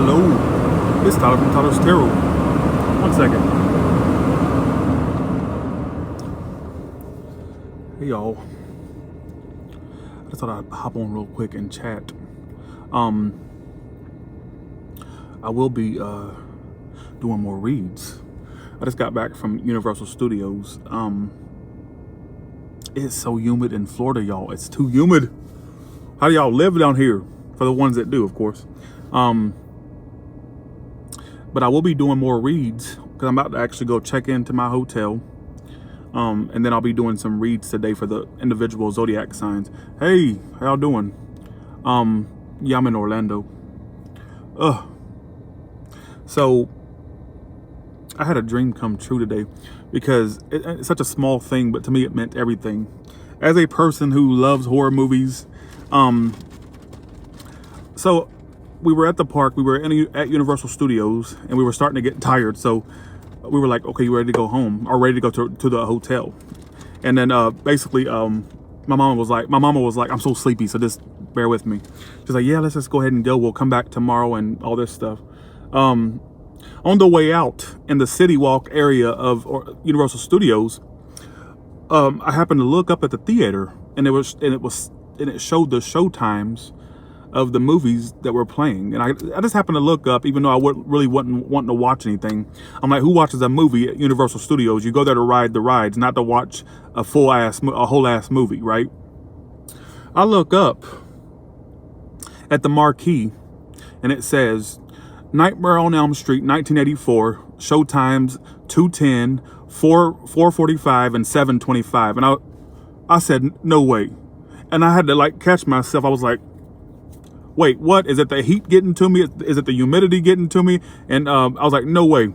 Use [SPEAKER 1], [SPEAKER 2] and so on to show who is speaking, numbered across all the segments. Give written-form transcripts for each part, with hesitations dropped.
[SPEAKER 1] Hello, it's Tyler from Tyler's Tarot. One second. Hey y'all. I just thought I'd hop on real quick and chat. I will be doing more reads. I just got back from Universal Studios. It's so humid in Florida, y'all. It's too humid. How do y'all live down here? For the ones that do, of course. But I will be doing more reads because I'm about to actually go check into my hotel. And then I'll be doing some reads today for the individual zodiac signs. Hey, how y'all doing? Yeah, I'm in Orlando. So I had a dream come true today because it's such a small thing, but to me it meant everything. As a person who loves horror movies, so we were at the park, we were at Universal Studios, and we were starting to get tired. So we were like, okay, you ready to go home or ready to go to the hotel? And then basically, my mama was like, I'm so sleepy, so just bear with me. She's like, yeah, let's just go ahead and go. We'll come back tomorrow and all this stuff. On the way out in the City Walk area of Universal Studios, I happened to look up at the theater, and it showed the show times of the movies that were playing. And I just happened to look up, even though I really wasn't wanting to watch anything. I'm like, who watches a movie at Universal Studios? You go there to ride the rides, not to watch a whole ass movie, right? I look up at the marquee, and it says Nightmare on Elm Street 1984, show times 2:10, 4:45, and 7:25. And I said, no way. And I had to like catch myself. I was like, wait, what? Is it the heat getting to me? Is it the humidity getting to me? And I was like, no way.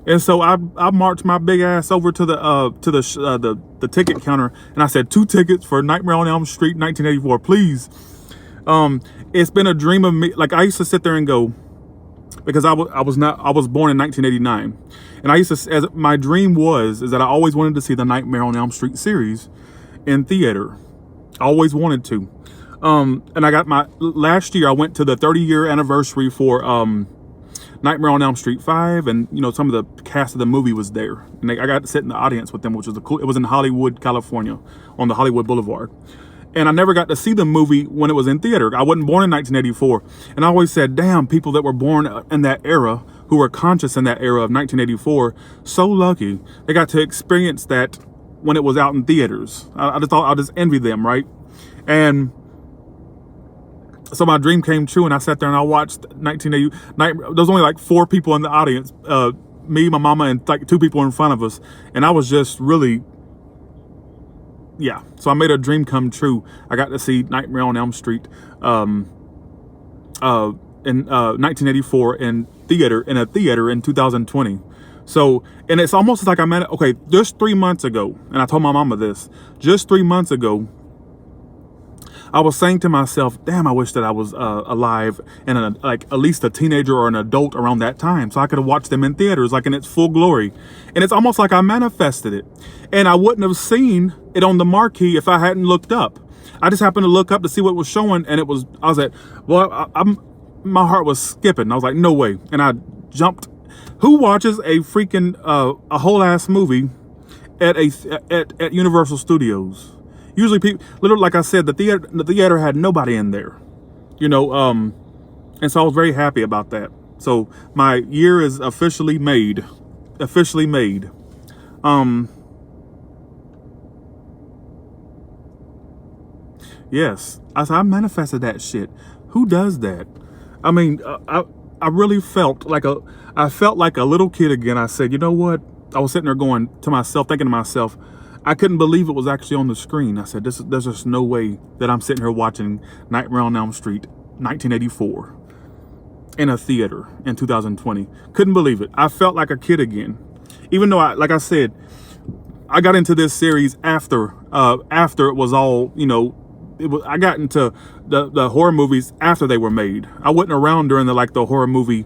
[SPEAKER 1] And so I marched my big ass over to the ticket counter, and I said, 2 tickets for Nightmare on Elm Street 1984, please. It's been a dream of me. Like, I used to sit there and go, because I was born in 1989, and I used to, my dream is that I always wanted to see the Nightmare on Elm Street series in theater. I always wanted to. And I got last year I went to the 30-year anniversary for Nightmare on Elm Street 5, and some of the cast of the movie was there, and I got to sit in the audience with them, which was cool. It was in Hollywood, California, on the Hollywood Boulevard. And I never got to see the movie when it was in theater. I wasn't born in 1984, and I always said, damn, people that were born in that era, who were conscious in that era of 1984, so lucky they got to experience that when it was out in theaters. I just thought, I'll just envy them, right? And so my dream came true, and I sat there and I watched 1980. There was only like 4 people in the audience, me, my mama, and like 2 people in front of us. And I was just really, yeah. So I made a dream come true. I got to see Nightmare on Elm Street in 1984 in a theater in 2020. So, and it's almost like okay, just 3 months ago, and I told my mama this, just 3 months ago, I was saying to myself, damn, I wish that I was alive and like at least a teenager or an adult around that time, so I could have watched them in theaters like in its full glory. And it's almost like I manifested it, and I wouldn't have seen it on the marquee if I hadn't looked up. I just happened to look up to see what was showing, and I was like, well, my heart was skipping. I was like, no way. And I jumped. Who watches a freaking a whole ass movie at Universal Studios? Usually people, literally, like I said, the theater had nobody in there, and so I was very happy about that. So my year is officially made. Yes, I manifested that shit. Who does that? I mean, I really felt like a little kid again. I said, you know what? I was sitting there going to myself, thinking to myself, I couldn't believe it was actually on the screen. I said, there's just no way that I'm sitting here watching Nightmare on Elm Street 1984 in a theater in 2020. Couldn't believe it. I felt like a kid again. Even though, like I said, I got into this series after it was all, I got into the horror movies after they were made. I wasn't around during the horror movie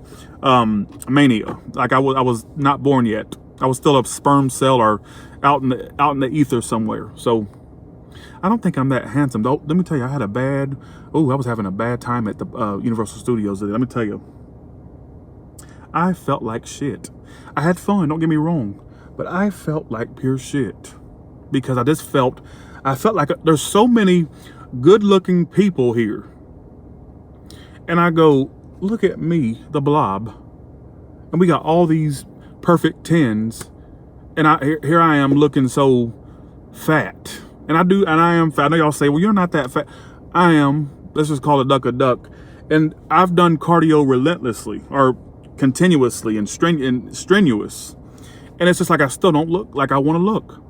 [SPEAKER 1] mania. Like I was not born yet. I was still a sperm cell or out in the ether somewhere. So I don't think I'm that handsome. Though, let me tell you, I was having a bad time at the Universal Studios. Let me tell you. I felt like shit. I had fun, don't get me wrong, but I felt like pure shit because I felt like there's so many good looking people here. And I go, look at me, the blob. And we got all these perfect 10s. And here I am looking so fat. And I am fat. I know y'all say, well, you're not that fat. I am. Let's just call it duck a duck. And I've done cardio relentlessly or continuously and strenuous. And it's just like I still don't look like I want to look.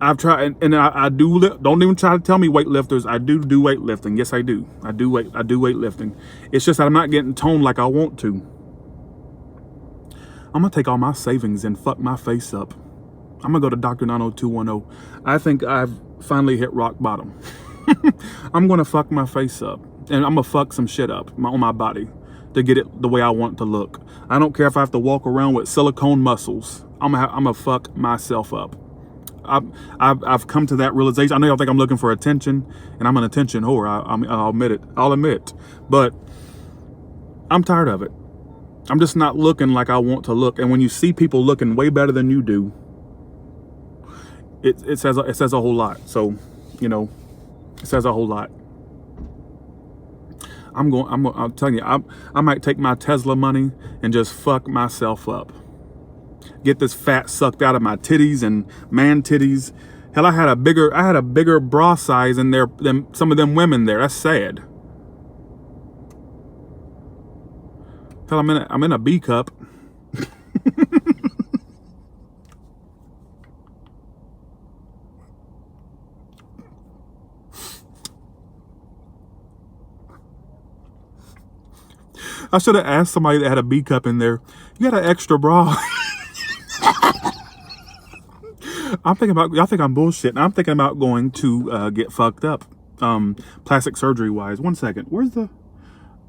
[SPEAKER 1] I've tried, and I do. Don't even try to tell me weightlifters. I do weightlifting. Yes, I do. I do weightlifting. It's just that I'm not getting toned like I want to. I'm gonna take all my savings and fuck my face up. I'm gonna go to Dr. 90210. I think I've finally hit rock bottom. I'm gonna fuck my face up, and I'm gonna fuck some shit up on my body to get it the way I want it to look. I don't care if I have to walk around with silicone muscles. I'm gonna fuck myself up. I've come to that realization. I know y'all think I'm looking for attention, and I'm an attention whore. I'll admit it. I'll admit, but I'm tired of it. I'm just not looking like I want to look. And when you see people looking way better than you do, it says a whole lot. So, you know, it says a whole lot. I'm telling you, I might take my Tesla money and just fuck myself up. Get this fat sucked out of my titties and man titties. Hell, I had a bigger bra size in there than some of them women there. That's sad. Hell, I'm in a B cup. I should have asked somebody that had a B cup in there. You got an extra bra? I'm thinking about, y'all think I'm bullshitting. I'm thinking about going to get fucked up, plastic surgery wise. 1 second. Where's the,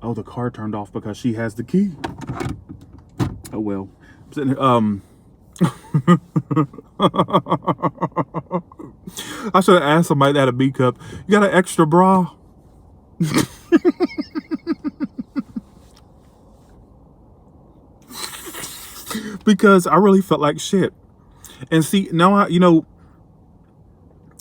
[SPEAKER 1] oh, the car turned off because she has the key. Oh, well. I'm sitting here, I should have asked somebody that had a B cup. You got an extra bra? Because I really felt like shit. And see, now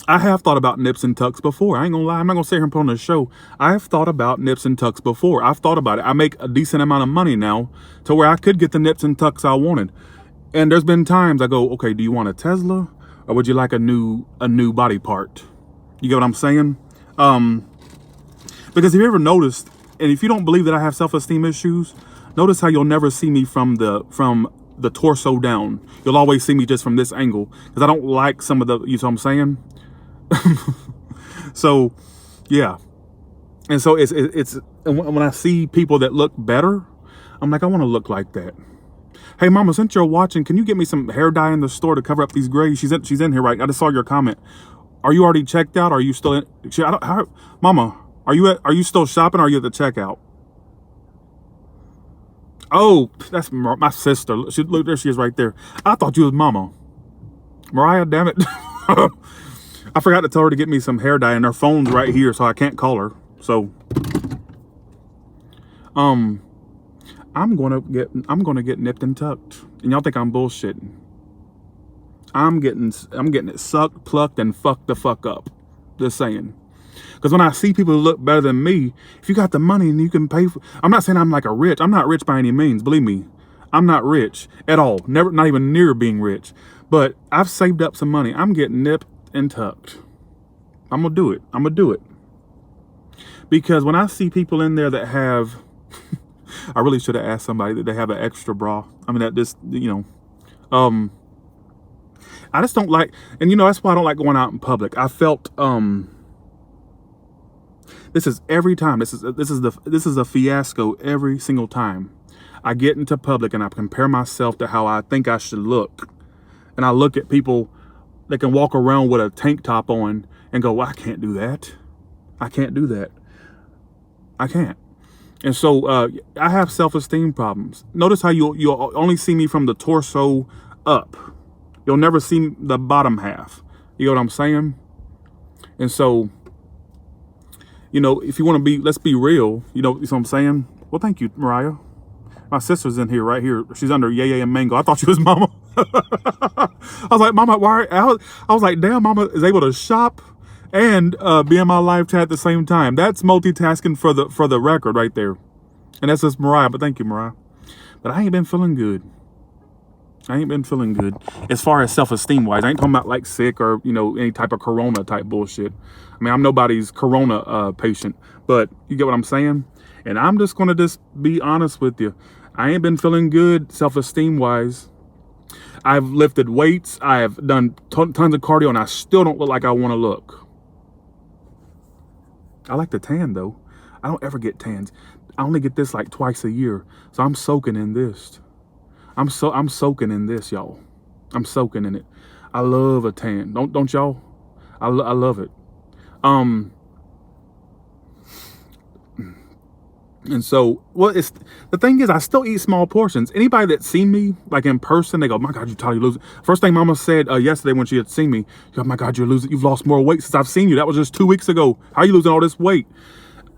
[SPEAKER 1] I have thought about nips and tucks before. I ain't gonna lie, I'm not gonna sit here and put on a show. I have thought about nips and tucks before. I've thought about it. I make a decent amount of money now to where I could get the nips and tucks I wanted. And there's been times I go, okay, do you want a Tesla or would you like a new body part? You get what I'm saying? Because if you ever noticed, and if you don't believe that I have self-esteem issues, notice how you'll never see me from the torso down. You'll always see me just from this angle because I don't like some of the, you know what I'm saying? So, yeah. And so it's when I see people that look better, I'm like, I want to look like that. Hey, mama, since you're watching, can you get me some hair dye in the store to cover up these grays? She's in here, right? I just saw your comment. Are you already checked out? Or are you still in? Mama, are you still shopping? Or are you at the checkout? Oh, that's my sister. Look, there she is right there. I thought you was mama. Mariah, damn it. I forgot to tell her to get me some hair dye, and her phone's right here, so I can't call her. So, I'm gonna get nipped and tucked. And y'all think I'm bullshitting. I'm getting it sucked, plucked, and fucked the fuck up. Just saying. Because when I see people who look better than me, if you got the money and you can pay for, I'm not saying I'm like a rich. I'm not rich by any means. Believe me, I'm not rich at all. Never, not even near being rich. But I've saved up some money. I'm getting nipped and tucked. I'm gonna do it. I'm gonna do it. Because when I see people in there that have, I really should have asked somebody that they have an extra bra. I mean, that just, I just don't like, and that's why I don't like going out in public. I felt, this is every time. This is a fiasco every single time. I get into public and I compare myself to how I think I should look. And I look at people that can walk around with a tank top on and go, well, I can't do that. I can't do that. I can't. And so I have self-esteem problems. Notice how you'll only see me from the torso up. You'll never see the bottom half. You know what I'm saying? And so, if you want to be, let's be real, you know what I'm saying? Well, thank you, Mariah. My sister's in here, right here. She's under Yaya and Mango. I thought she was Mama. I was like, Mama, why? I was like, damn, Mama is able to shop and be in my live chat at the same time. That's multitasking for the record right there. And that's just Mariah. But thank you, Mariah. But I ain't been feeling good. I ain't been feeling good as far as self-esteem wise. I ain't talking about like sick or, you know, any type of corona type bullshit. I mean, I'm nobody's corona patient, but you get what I'm saying? And I'm just going to just be honest with you. I ain't been feeling good self-esteem wise. I've lifted weights. I have done tons of cardio and I still don't look like I want to look. I like to tan though. I don't ever get tans. I only get this like twice a year. So I'm soaking in this. I'm soaking in this, y'all. I'm soaking in it. I love a tan. Don't y'all? I love it. And so, well, it's the thing is, I still eat small portions. Anybody that see me like in person, they go, "My God, you're losing." First thing Mama said yesterday when she had seen me, "Oh my God, you're losing. You've lost more weight since I've seen you. That was just 2 weeks ago. How are you losing all this weight?"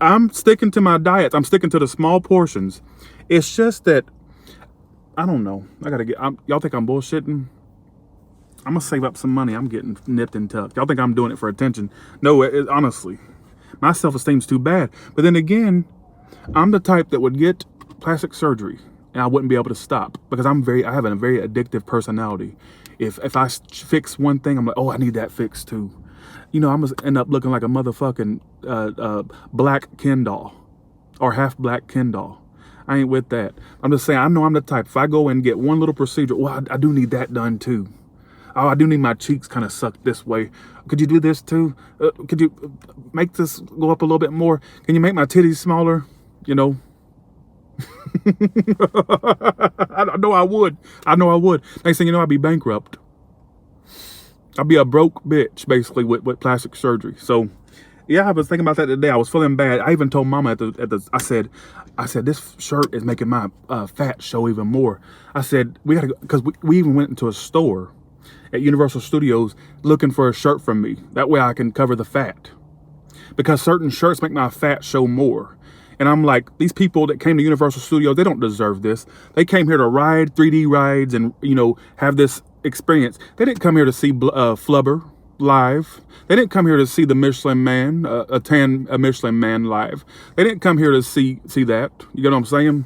[SPEAKER 1] I'm sticking to my diets. I'm sticking to the small portions. It's just that I don't know. I gotta get. Y'all think I'm bullshitting? I'm gonna save up some money. I'm getting nipped and tucked. Y'all think I'm doing it for attention? No, honestly, my self-esteem's too bad. But then again, I'm the type that would get plastic surgery and I wouldn't be able to stop because I have a very addictive personality. If I fix one thing, I'm like, oh, I need that fixed too. You know, I'm gonna end up looking like a motherfucking black Ken doll or half black Ken doll. I ain't with that. I'm just saying, I know I'm the type, if I go and get one little procedure, well, I do need that done too. Oh, I do need my cheeks kind of sucked this way. Could you do this too? Could you make this go up a little bit more? Can you make my titties smaller? You know? I know I would. I know I would. Next thing you know, I'd be bankrupt. I'd be a broke bitch, basically, with plastic surgery. So, yeah, I was thinking about that today. I was feeling bad. I even told Mama I said, this shirt is making my fat show even more. I said, we gotta go, because we even went into a store at Universal Studios looking for a shirt from me. That way I can cover the fat. Because certain shirts make my fat show more. And I'm like, these people that came to Universal Studios, they don't deserve this. They came here to ride 3D rides and, you know, have this experience. They didn't come here to see Flubber live. They didn't come here to see the Michelin Man, a Michelin Man live. They didn't come here to see that. You get what I'm saying?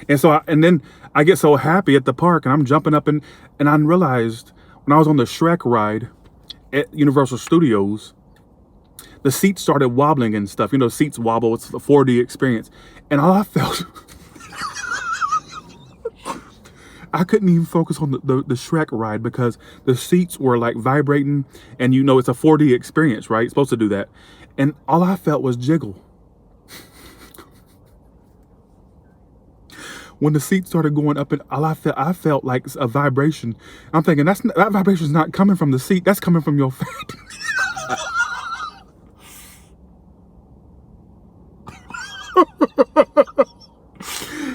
[SPEAKER 1] And so, then I get so happy at the park, and I'm jumping up, and I realized when I was on the Shrek ride at Universal Studios, the seats started wobbling and stuff. You know, seats wobble. It's a 4D experience, and all I felt. I couldn't even focus on the Shrek ride because the seats were like vibrating, and you know it's a 4D experience, right? It's supposed to do that. And all I felt was jiggle. When the seat started going up, and all I felt like a vibration. I'm thinking that vibration's not coming from the seat. That's coming from your fat.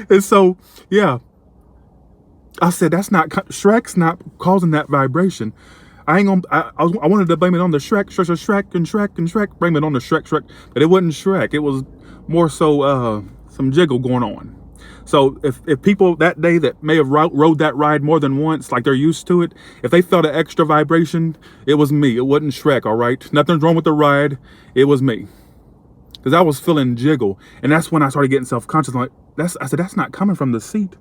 [SPEAKER 1] And so, yeah. I said, that's not, Shrek's not causing that vibration. I wanted to blame it on the Shrek, blame it on the Shrek, but it wasn't Shrek. It was more so some jiggle going on. So if people that day that may have rode that ride more than once, like they're used to it, if they felt an extra vibration, it was me. It wasn't Shrek, all right? Nothing's wrong with the ride. It was me. Because I was feeling jiggle. And that's when I started getting self-conscious. I said, that's not coming from the seat.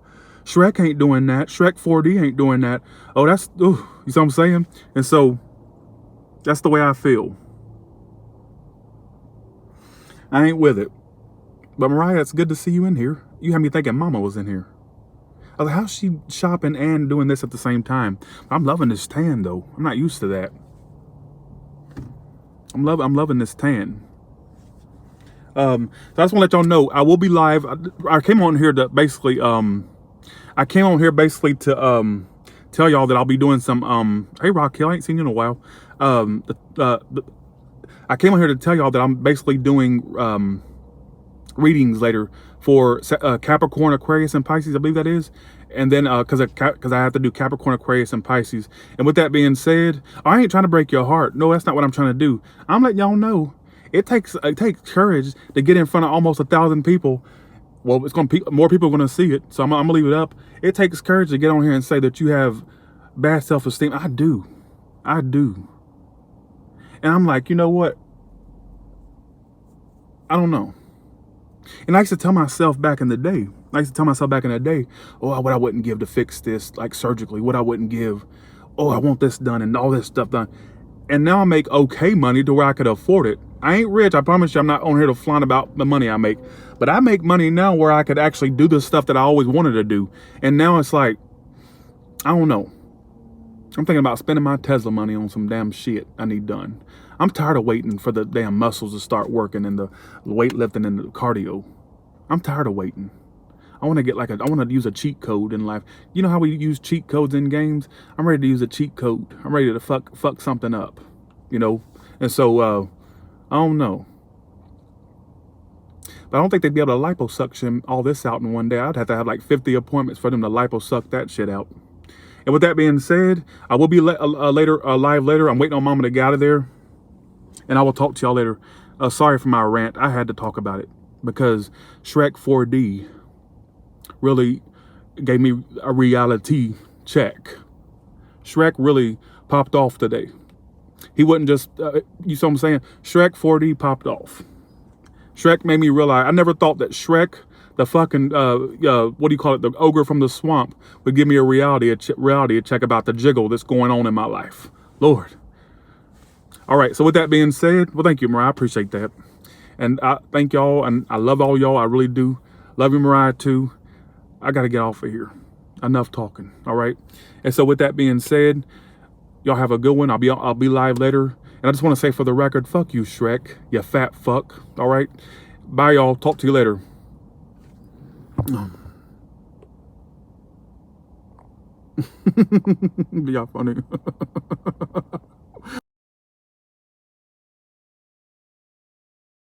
[SPEAKER 1] Shrek ain't doing that. Shrek 4D ain't doing that. Oh, you see what I'm saying? And so, that's the way I feel. I ain't with it. But Mariah, it's good to see you in here. You had me thinking Mama was in here. I was like, how's she shopping and doing this at the same time? I'm loving this tan, though. I'm not used to that. I'm loving this tan. So I just want to let y'all know, I will be live. I came on here to basically, tell y'all that I'll be doing some, hey Raquel, I ain't seen you in a while. I came on here to tell y'all that I'm basically doing readings later for Capricorn, Aquarius, and Pisces, I believe that is. And then, because I have to do Capricorn, Aquarius, and Pisces. And with that being said, I ain't trying to break your heart. No, that's not what I'm trying to do. I'm letting y'all know it takes courage to get in front of almost 1,000 people Well, it's more people are gonna see it, so I'm gonna leave it up. It takes courage to get on here and say that you have bad self-esteem. I do, and I'm like, you know what? I don't know. And I used to tell myself back in the day, oh, what I wouldn't give to fix this, like surgically, what I wouldn't give. Oh, I want this done and all this stuff done. And now I make okay money to where I could afford it. I ain't rich. I promise you, I'm not on here to flaunt about the money I make. But I make money now where I could actually do the stuff that I always wanted to do. And now it's like, I don't know. I'm thinking about spending my Tesla money on some damn shit I need done. I'm tired of waiting for the damn muscles to start working and the weightlifting and the cardio. I'm tired of waiting. I want to use a cheat code in life. You know how we use cheat codes in games? I'm ready to use a cheat code. I'm ready to fuck something up, you know? And so, I don't know. But I don't think they'd be able to liposuction all this out in one day. I'd have to have like 50 appointments for them to liposuck that shit out. And with that being said, I will be live later. I'm waiting on Mama to get out of there. And I will talk to y'all later. Sorry for my rant. I had to talk about it because Shrek 4D really gave me a reality check. Shrek really popped off today. He wasn't just, you see what I'm saying? Shrek 4D popped off. Shrek made me realize, I never thought that Shrek, the fucking, what do you call it? The ogre from the swamp would give me a reality check about the jiggle that's going on in my life. Lord. All right. So with that being said, well, thank you, Mariah. I appreciate that. And I thank y'all. And I love all y'all. I really do. Love you, Mariah, too. I got to get off of here. Enough talking. All right. And so with that being said, y'all have a good one. I'll be live later. And I just want to say for the record, fuck you, Shrek, you fat fuck. All right. Bye, y'all. Talk to you later. Y'all funny.